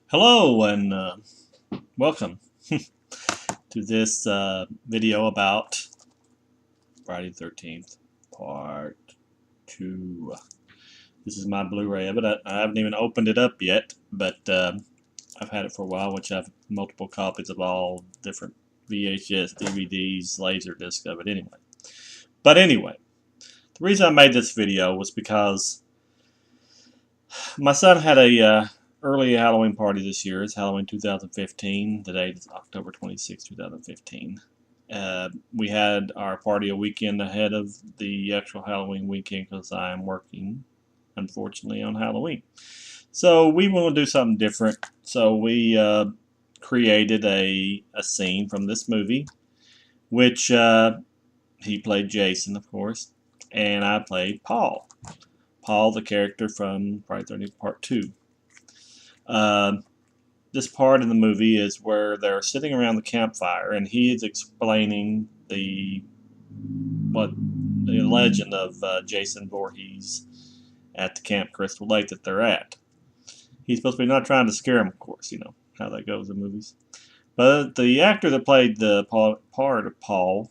Hello and welcome to this video about Friday the 13th, Part 2. This is my Blu-ray of it. I haven't even opened it up yet, but I've had it for a while, which I have multiple copies of all different VHS, DVDs, Laserdisc of it anyway. But anyway, the reason I made this video was because my son had a early Halloween party this year. It's Halloween 2015. The date is October 26, 2015. We had our party a weekend ahead of the actual Halloween weekend because I am working, unfortunately, on Halloween. So we want to do something different. So we created a scene from this movie, which he played Jason, of course, and I played Paul. Paul, the character from Friday the 13th Part 2. This part in the movie is where they're sitting around the campfire, and he is explaining the legend of Jason Vorhees at the Camp Crystal Lake that they're at. He's supposed to be not trying to scare him, of course, you know how that goes in movies. But the actor that played the part of Paul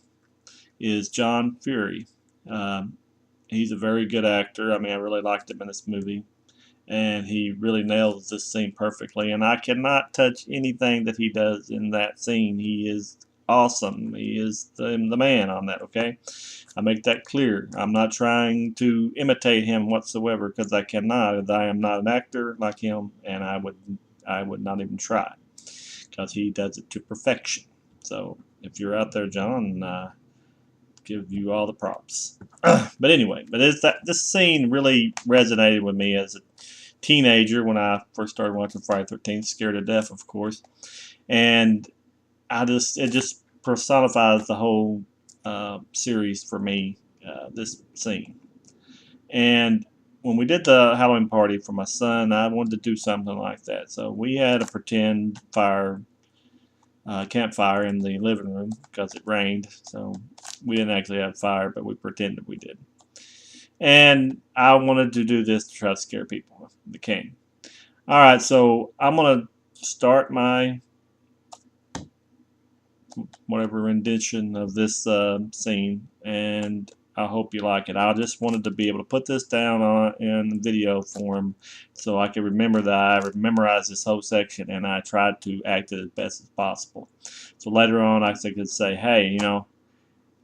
is John Furey. He's a very good actor. I mean, I really liked him in this movie. And he really nails this scene perfectly. And I cannot touch anything that he does in that scene. He is awesome. He is the man on that, okay? I make that clear. I'm not trying to imitate him whatsoever because I cannot. I am not an actor like him, and I would not even try because he does it to perfection. So if you're out there, John, give you all the props. But anyway, this scene really resonated with me as a teenager when I first started watching Friday the 13th, scared to death, of course, and it just personifies the whole series for me. This scene, and when we did the Halloween party for my son, I wanted to do something like that. So we had a pretend campfire in the living room because it rained. So we didn't actually have fire, but we pretended we did. And I wanted to do this to try to scare people if it came. Alright, so I'm going to start my whatever rendition of this scene, and I hope you like it. I just wanted to be able to put this down in video form so I could remember that I memorized this whole section and I tried to act it as best as possible. So later on I could say, hey, you know,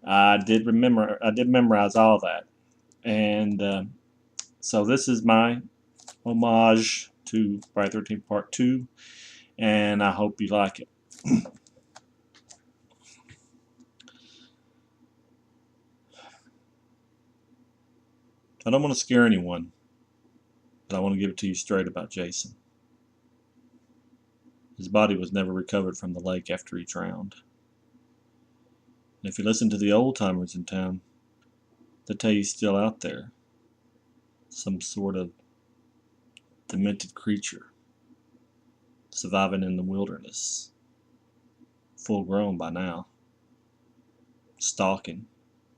I did memorize all that. And so this is my homage to Friday the 13th Part 2, and I hope you like it. I don't want to scare anyone, but I want to give it to you straight about Jason. His body was never recovered from the lake after he drowned. And if you listen to the old-timers in town, they tell you he's still out there. Some sort of demented creature, surviving in the wilderness, full grown by now, stalking,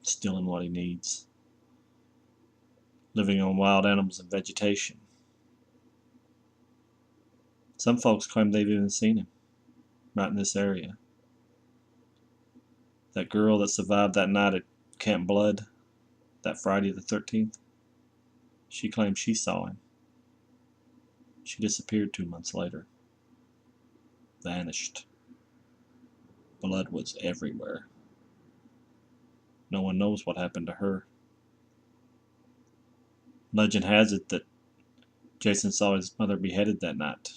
stealing what he needs, living on wild animals and vegetation. Some folks claim they've even seen him, right in this area. That girl that survived that night at Camp Blood, that Friday the 13th, she claims she saw him. She disappeared 2 months later. Vanished. Blood was everywhere. No one knows what happened to her. Legend has it that Jason saw his mother beheaded that night,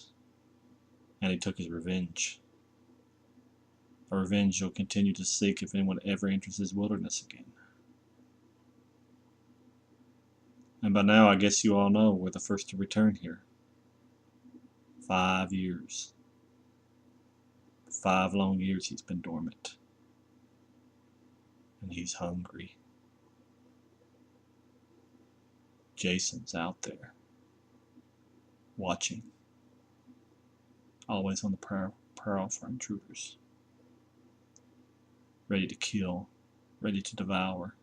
and he took his revenge. A revenge he'll continue to seek if anyone ever enters his wilderness again. And by now I guess you all know we're the first to return here. 5 years. 5 long years he's been dormant. And he's hungry. Jason's out there, watching, always on the prowl for intruders, ready to kill, ready to devour,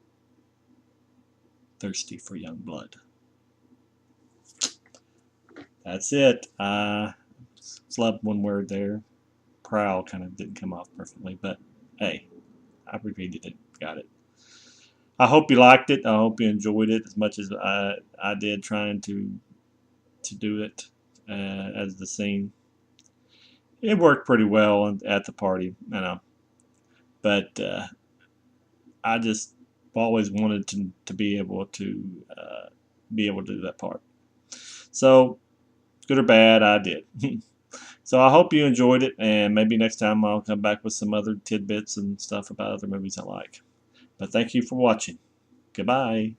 thirsty for young blood. That's it. Slept one word there. Prowl kind of didn't come off perfectly, but hey, I repeated it. Got it. I hope you liked it. I hope you enjoyed it as much as I did trying to do it as the scene. It worked pretty well at the party, you know. But I just always wanted to be able to do that part. So good or bad, I did. So I hope you enjoyed it, and maybe next time I'll come back with some other tidbits and stuff about other movies I like. But thank you for watching. Goodbye.